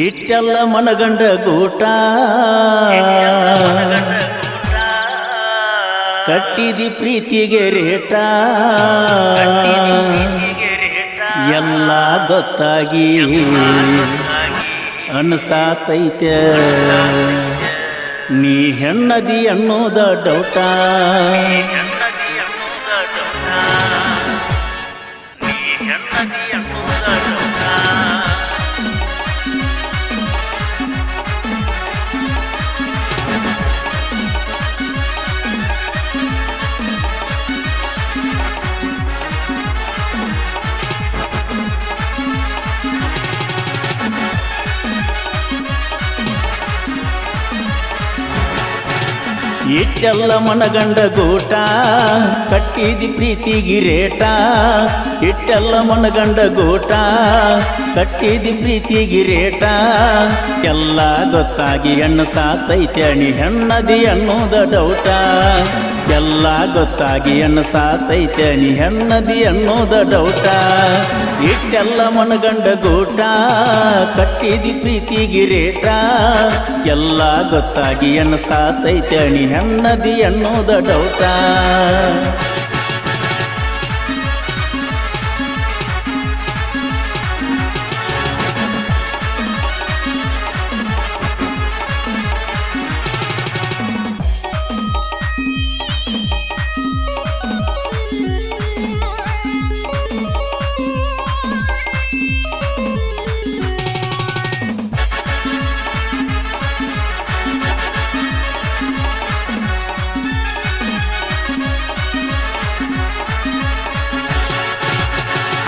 ಇಟ್ಟೆಲ್ಲ ಮನಗಂಡ ಗೂಟ ಕಟ್ಟಿದಿ ಪ್ರೀತಿಗೆ ರೇಟ ಎಲ್ಲ ಗೊತ್ತಾಗಿ ಅನ್ಸಾತೈತೆ ನೀ ಹೆಣ್ಣದಿ ಅನ್ನೋದ ಡೌಟ ಇಟ್ಟೆಲ್ಲ ಮನಗಂಡ ಗೂಟ ಕಟ್ಟಿದಿ ಪ್ರೀತಿಗೆ ರೇಟ ಇಟ್ಟೆಲ್ಲ ಮನಗಂಡ ಗೂಟ ಕಟ್ಟಿದಿ ಪ್ರೀತಿಗೆ ರೇಟ ಎಲ್ಲ ಗೊತ್ತಾಗಿ ಹೆಣ್ಣು ಸಾತೈತೆ ನೀ ಹೆಣ್ಣದಿ ಅನ್ನೋದ ಡೌಟ ಎಲ್ಲ ಗೊತ್ತಾಗಿ ಹೆಣ್ಣು ಸಾತೈತೆ ನೀ ಹೆಣ್ಣದಿ ಅನ್ನೋದ ಡೌಟ ಇಟ್ಟೆಲ್ಲ ಮನಗಂಡ ಗೂಟ ಕಟ್ಟಿದಿ ಪ್ರೀತಿಗೆ ರೇಟ ಎಲ್ಲ ಗೊತ್ತಾಗಿ ಹೆಣ್ಣು ಸಾತೈತೆ ನೀ ಹೆಣ್ಣದಿ ಅನ್ನೋದ ಡೌಟ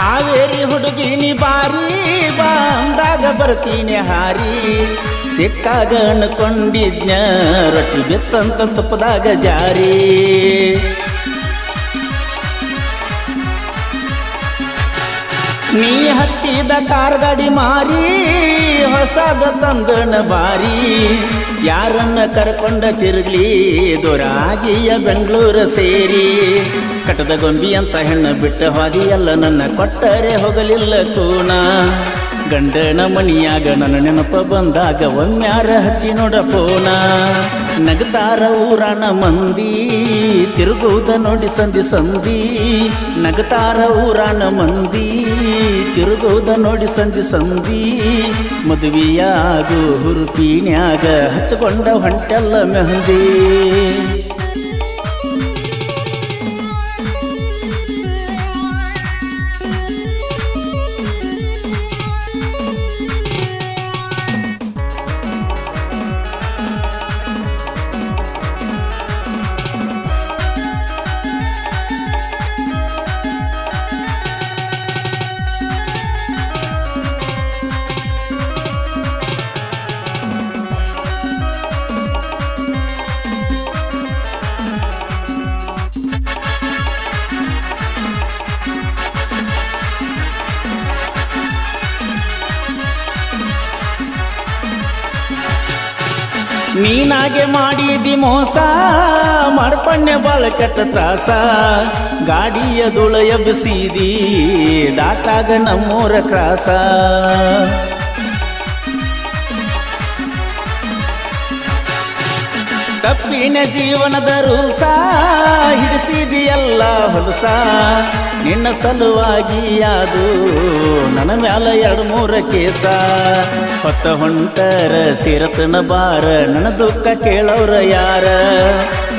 ಹಾವೇರಿ ಹುಡುಗಿನಿ ಬಾರಿ ಬಂದಾಗ ಬರ್ತೀನಿ ಹಾರಿ ಸಿಕ್ಕಾಗ ಅನ್ಕೊಂಡಿದ್ನ ರೊಟ್ಟಿ ಬಿತ್ತಂತ ತುಪ್ಪದಾಗ ಜಾರಿ ನೀ ಹತ್ತಿದ ಕಾರ್ ಗಾಡಿ ಮಾರಿ ಹೊಸದ ತಂದನ ಬಾರಿ ಯಾರನ್ನ ಕರ್ಕೊಂಡ ತಿರುಗ್ಲಿ ದೊರಾಗಿಯ ಬೆಂಗಳೂರು ಸೇರಿ ಕಟ್ಟದ ಗೊಂಬಿ ಅಂತ ಹೆಣ್ಣು ಬಿಟ್ಟ ಹೋದಿ ಎಲ್ಲ ನನ್ನ ಕೊಟ್ಟರೆ ಹೋಗಲಿಲ್ಲ ಕೂನ ಗಂಡನ ಮಣಿಯಾಗ ನನ್ನ ನೆನಪ ಬಂದಾಗ ಒಮ್ಮ್ಯಾರ ಹಚ್ಚಿ ನೋಡ ಫೋನ ನಗತಾರ ಊರಾನ ಮಂದಿ ತಿರುಗುವುದ ನೋಡಿ ಸಂಧಿ ಸಂಧಿ ನಗತಾರ ಊರಾನ ಮಂದಿ ತಿರುಗುವುದ ನೋಡಿ ಸಂಧಿ ಸಂಧಿ ಮದುವೆಯಾಗು ಹುರುಪಿನ್ಯಾಗ ಹಚ್ಚಿಕೊಂಡ ಹೊಂಟೆಲ್ಲ ಮೆಹಂದಿ ನೀನಾಗೆ ಮಾಡಿದಿ ಮೋಸ ಮಾಡ್ಪಣ್ಣೆ ಬಾಳ ಕೆಟ್ಟ ತ್ರಾಸ ಗಾಡಿಯ ಧೂಳ ಎಬ್ಬಿಸಿದಿ ದಾಟಾಗ ನಮ್ಮೂರ ಕ್ರಾಸ ತಪ್ಪಿನ ಜೀವನದ ರೂಸ ಹಿಡಿಸಿದಿ ಎಲ್ಲ ಹೊಲಸ ನಿನ್ನ ಸಲುವಾಗಿ ಯಾದು ನನ್ನ ಮ್ಯಾಲ 2-3 ಕೇಸ ಹೊತ್ತ ಹೊಂಟರ ಸಿರತನ ಬಾರ ನನ್ನ ದುಃಖ ಕೇಳವ್ರ ಯಾರ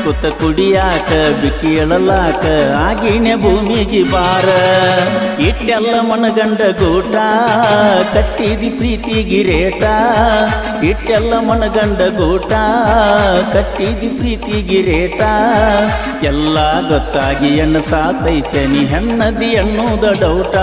ಕುತ್ತ ಕುಡಿಯಾಕ ಬಿಕ್ಕಿ ಎಳಲಾಕ ಆಗಿನ ಭೂಮಿಗೆ ಬಾರ ಇಟ್ಟೆಲ್ಲ ಮನಗಂಡ ಗೂಟ ಕಟ್ಟಿದಿ ಪ್ರೀತಿಗೆ ರೇಟ ಇಟ್ಟೆಲ್ಲ ಮನಗಂಡ ಗೂಟ ಕಟ್ಟಿದಿ ಪ್ರೀತಿಗೆ ರೇಟ ಎಲ್ಲ ಗೊತ್ತಾಗಿ ಹೆಣ್ಣು ಸಾತೈತೆ ನೀ ಹೆಣ್ಣದಿ ಅನ್ನೋದ ಡೌಟ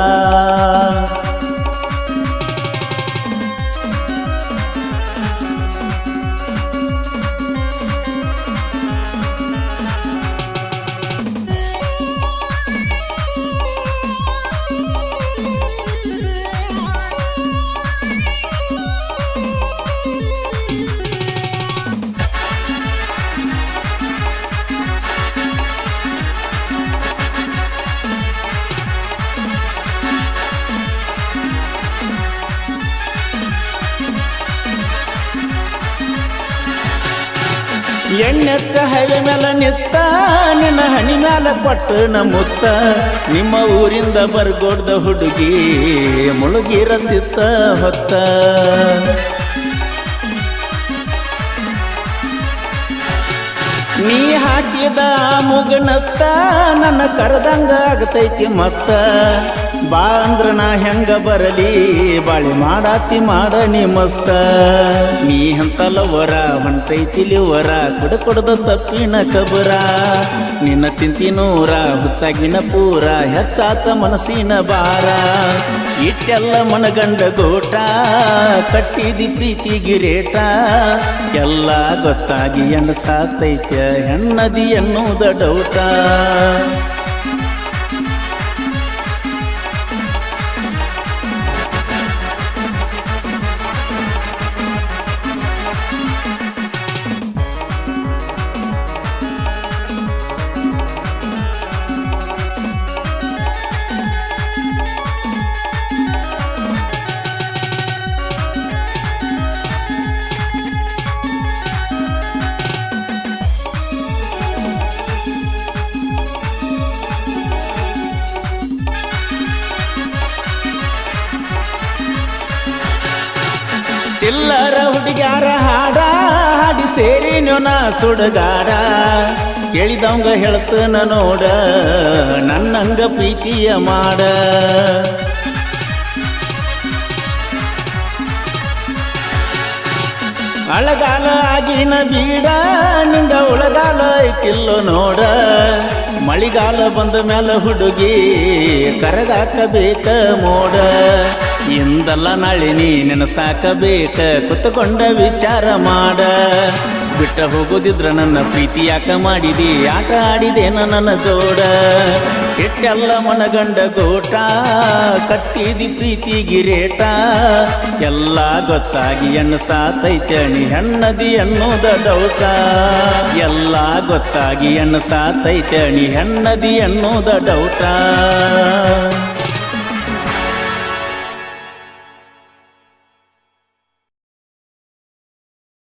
ಎಣ್ಣೆಚ್ಚ ಹೈವೆ ಮೇಲೆ ನಿತ್ತ ನಿನ್ನ ಹಣಿ ಮ್ಯಾಲ ಕೊಟ್ಟು ನಮ್ಮುತ್ತ ನಿಮ್ಮ ಊರಿಂದ ಬರ್ಗೋಡ್ದ ಹುಡುಗಿ ಮುಳುಗಿರತ್ತಿತ್ತ ಹೊತ್ತ ನೀ ಹಾಕಿದ ಮುಗನತ್ತ ನನ್ನ ಕರೆದಂಗ ಆಗತೈತಿ ಮತ್ತ ಬಾ ಅಂದ್ರ ನಾ ಹೆಂಗ ಬರಲಿ ಬಾಳಿ ಮಾಡಾತಿ ಮಾಡ ನೀ ಮಸ್ತ ನೀ ಹಂತಲವರ ಹೊಂಟೈತಿ ಲಿವರ ಕುಡದ ತಪ್ಪಿನ ಕಬರ ನಿನ್ನ ಚಿಂತಿ ನೂರ ಹುಚ್ಚಾಗಿನ ಪೂರ ಹೆಚ್ಚಾತ ಮನಸ್ಸಿನ ಬಾರ ಇಟ್ಟೆಲ್ಲ ಮನಗಂಡ ಗೋಟ ಕಟ್ಟಿದಿ ಪ್ರೀತಿ ಗಿರೇಟ ಎಲ್ಲ ಗೊತ್ತಾಗಿ ಎಣ್ಣಸಾತೈತ್ಯ ಹೆಣ್ಣದಿ ಎನ್ನುವುದ ಡೌಟ ಚಿಲ್ಲರ ಹುಡುಗ್ಯಾರ ಹಾಡ ಹಾಡಿ ಸೇರಿ ನೊನ ಸುಡಗಾಡ ಕೇಳಿದವಂಗ ಹೇಳ್ತನ ನೋಡ ನನ್ನಂಗ ಪ್ರೀತಿಯ ಮಾಡ ಅಳಗಾಲ ಆಗಿನ ಬೀಡ ನಿಂಗ ಉಳಗಾಲ ಐತಿಲ್ಲೋ ನೋಡ ಮಳಿಗಾಲ ಬಂದ ಮ್ಯಾಲ ಹುಡುಗಿ ಕರಗಾಕಬೇಕ ಮೋಡ ಇಂದಲ್ಲ ನಾಳೆ ನೀ ನೆನಸಾಕಬೇಕ ಕುತ್ತುಕೊಂಡ ವಿಚಾರ ಮಾಡ ಬಿಟ್ಟ ಹೋಗೋದಿದ್ರ ನನ್ನ ಪ್ರೀತಿ ಯಾಕ ಮಾಡಿದಿ ಆಟ ಆಡಿದೇನ ನನ್ನ ಜೋಡ ಇಟ್ಟೆಲ್ಲ ಮನಗಂಡ ಗೋಟ ಕಟ್ಟಿದಿ ಪ್ರೀತಿ ಗಿರೇಟ ಎಲ್ಲ ಗೊತ್ತಾಗಿ ಎಣ್ಣಸಾತೈತೆ ನೀ ಹೆಣ್ಣದಿ ಅನ್ನೋದ ಡೌಟ ಎಲ್ಲ ಗೊತ್ತಾಗಿ ಎಣ್ಣಸಾತೈತೆ ನೀ ಹೆಣ್ಣದಿ ಅನ್ನೋದ ಡೌಟ